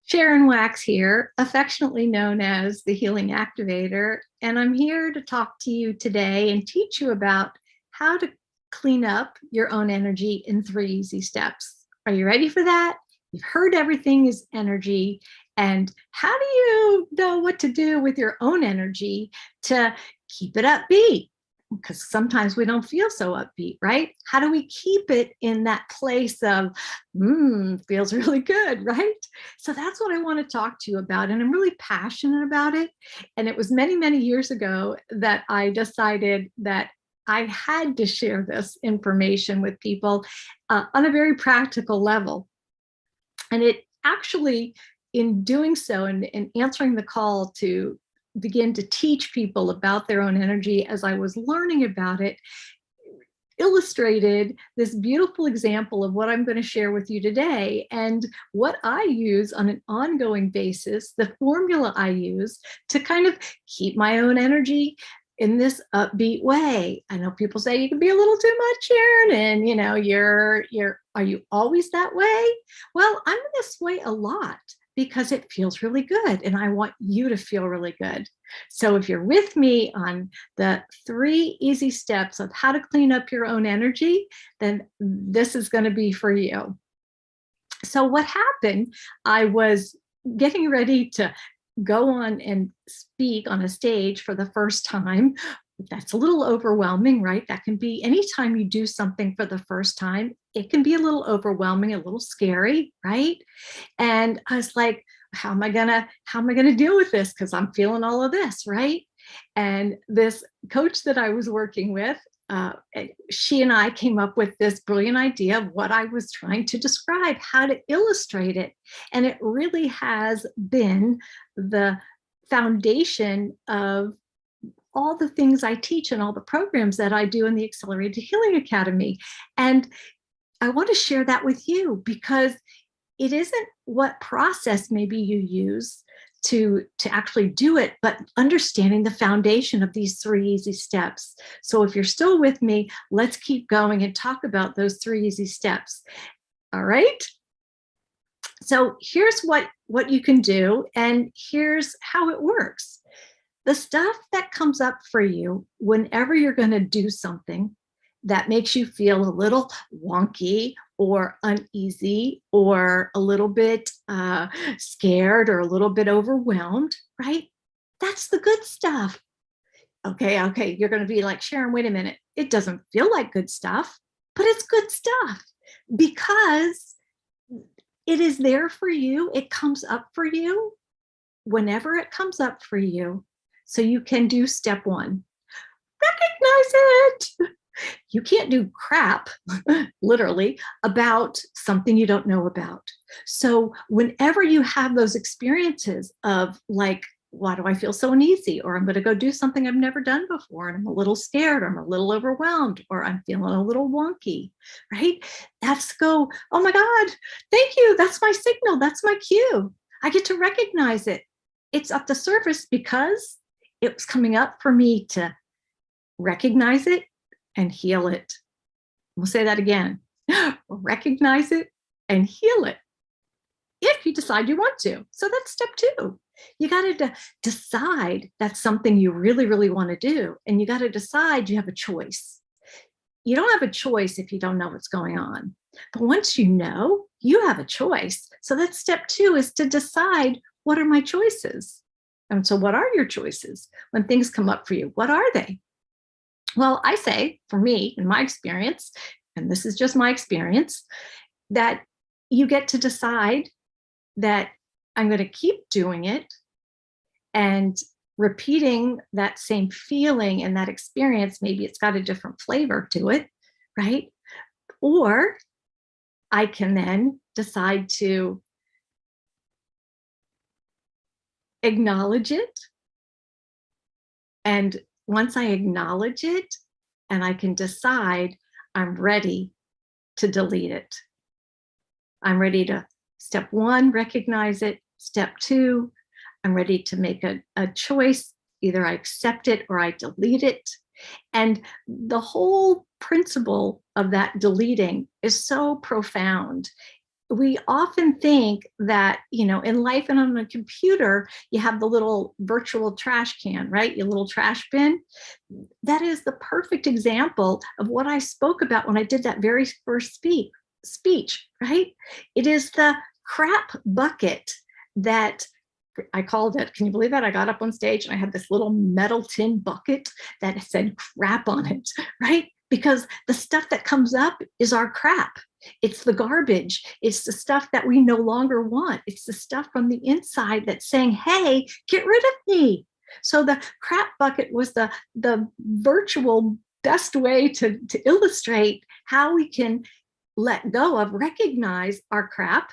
Sharon Wax here, affectionately known as the Healing Activator, and I'm here to talk to you today and teach you about how to clean up your own energy in 3 easy steps. Are you ready for that? You've heard everything is energy, and how do you know what to do with your own energy to keep it upbeat? Because sometimes we don't feel so upbeat, right? How do we keep it in that place of, feels really good, right? So that's what I want to talk to you about. And I'm really passionate about it. And it was many, many years ago that I decided that I had to share this information with people on a very practical level. And it actually, in doing so and answering the call to begin to teach people about their own energy as I was learning about it, illustrated this beautiful example of what I'm going to share with you today and what I use on an ongoing basis, the formula I use to kind of keep my own energy in this upbeat way. I know people say you can be a little too much, Sharon, and are you always that way? Well, I'm this way a lot because it feels really good and I want you to feel really good. So if you're with me on the 3 easy steps of how to clean up your own energy, then this is going to be for you. So what happened, I was getting ready to go on and speak on a stage for the first time. That's a little overwhelming, right? That can be anytime you do something for the first time, it can be a little overwhelming, a little scary, right? And I was like, how am I gonna deal with this? Because I'm feeling all of this, right? And this coach that I was working with, she and I came up with this brilliant idea of what I was trying to describe, how to illustrate it. And it really has been the foundation of all the things I teach and all the programs that I do in the Accelerated Healing Academy. And I want to share that with you because it isn't what process maybe you use to actually do it, but understanding the foundation of these 3 easy steps. So if you're still with me, let's keep going and talk about those 3 easy steps. All right. So here's what you can do, and here's how it works. The stuff that comes up for you whenever you're going to do something that makes you feel a little wonky or uneasy or a little bit scared or a little bit overwhelmed, right? That's the good stuff. Okay, you're going to be like, Sharon, wait a minute. It doesn't feel like good stuff, but it's good stuff because it is there for you. It comes up for you whenever it comes up for you. So you can do step 1. Recognize it. You can't do crap, literally, about something you don't know about. So whenever you have those experiences of like, why do I feel so uneasy? Or I'm going to go do something I've never done before, and I'm a little scared, or I'm a little overwhelmed, or I'm feeling a little wonky, right? That's go, oh my God, thank you. That's my signal. That's my cue. I get to recognize it. It's up the surface because it was coming up for me to recognize it and heal it. We'll say that again. Recognize it and heal it if you decide you want to. So that's step 2. You got to decide that's something you really, really want to do. And you got to decide you have a choice. You don't have a choice if you don't know what's going on. But once you know, you have a choice. So that's step 2 is to decide, what are my choices? And so what are your choices when things come up for you? What are they? Well, I say, for me, in my experience, and this is just my experience, that you get to decide that I'm going to keep doing it and repeating that same feeling and that experience. Maybe it's got a different flavor to it, right? Or I can then decide to acknowledge it. And once I acknowledge it and I can decide, I'm ready to delete it. I'm ready to, step 1, recognize it. Step 2, I'm ready to make a choice. Either I accept it or I delete it. And the whole principle of that deleting is so profound. we often think that, in life and on a computer, you have the little virtual trash can, right? Your little trash bin. That is the perfect example of what I spoke about when I did that very first speech, right? It is the crap bucket that I called it. Can you believe that? I got up on stage and I had this little metal tin bucket that said crap on it, right? Because the stuff that comes up is our crap. It's the garbage. It's the stuff that we no longer want. It's the stuff from the inside that's saying, hey, get rid of me. So the crap bucket was the virtual best way to illustrate how we can let go of, recognize our crap,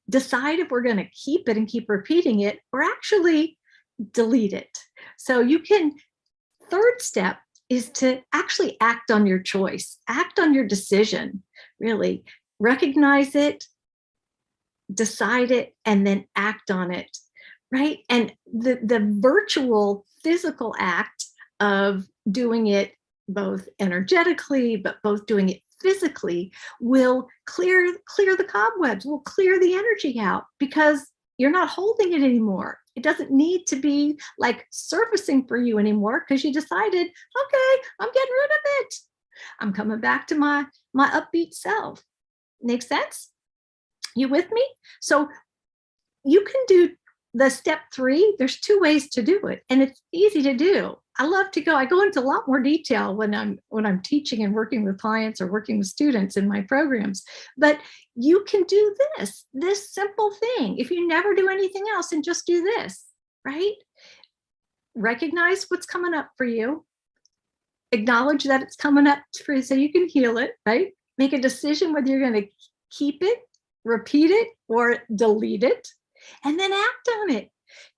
decide if we're going to keep it and keep repeating it, or actually delete it. So you can, third step is to actually act on your choice, act on your decision, really recognize it, decide it, and then act on it, right? And the virtual physical act of doing it both energetically, but both doing it physically will clear the cobwebs, will clear the energy out, because you're not holding it anymore. It doesn't need to be like surfacing for you anymore, because you decided, okay, I'm getting rid of it. I'm coming back to my upbeat self. Make sense? You with me? So you can do the step 3. There's 2 ways to do it, and it's easy to do. I go into a lot more detail when I'm teaching and working with clients or working with students in my programs. But you can do this simple thing if you never do anything else, and just do this, right? Recognize what's coming up for you. Acknowledge that it's coming up for you so you can heal it, right? Make a decision whether you're going to keep it, repeat it, or delete it, and then act on it.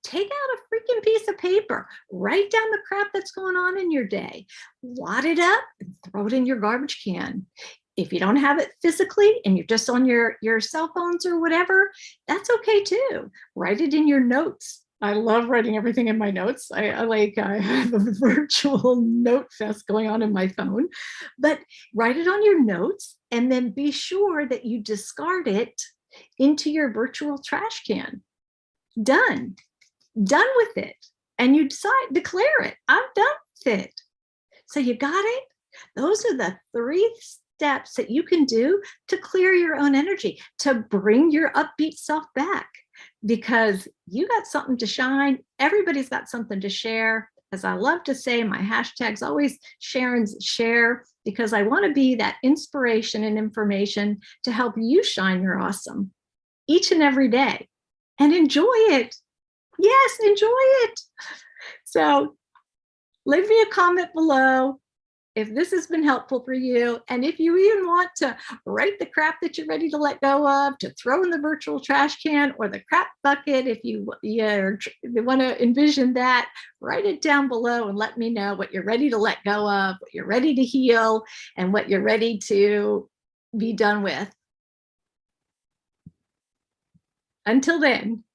Take out a freaking piece of paper, write down the crap that's going on in your day, wad it up, and throw it in your garbage can. If you don't have it physically and you're just on your cell phones or whatever, that's okay too. Write it in your notes. I love writing everything in my notes. I have a virtual note fest going on in my phone, but write it on your notes and then be sure that you discard it into your virtual trash can. Done with it. And you declare it. I'm done with it. So you got it? Those are the 3 steps that you can do to clear your own energy, to bring your upbeat self back, because you got something to shine. Everybody's got something to share. As I love to say, my hashtag's always Sharon's Share, because I want to be that inspiration and information to help you shine your awesome each and every day, and enjoy it. Yes, enjoy it. So leave me a comment below if this has been helpful for you. And if you even want to write the crap that you're ready to let go of, to throw in the virtual trash can or the crap bucket, if you want to envision that, write it down below and let me know what you're ready to let go of, what you're ready to heal, and what you're ready to be done with. Until then.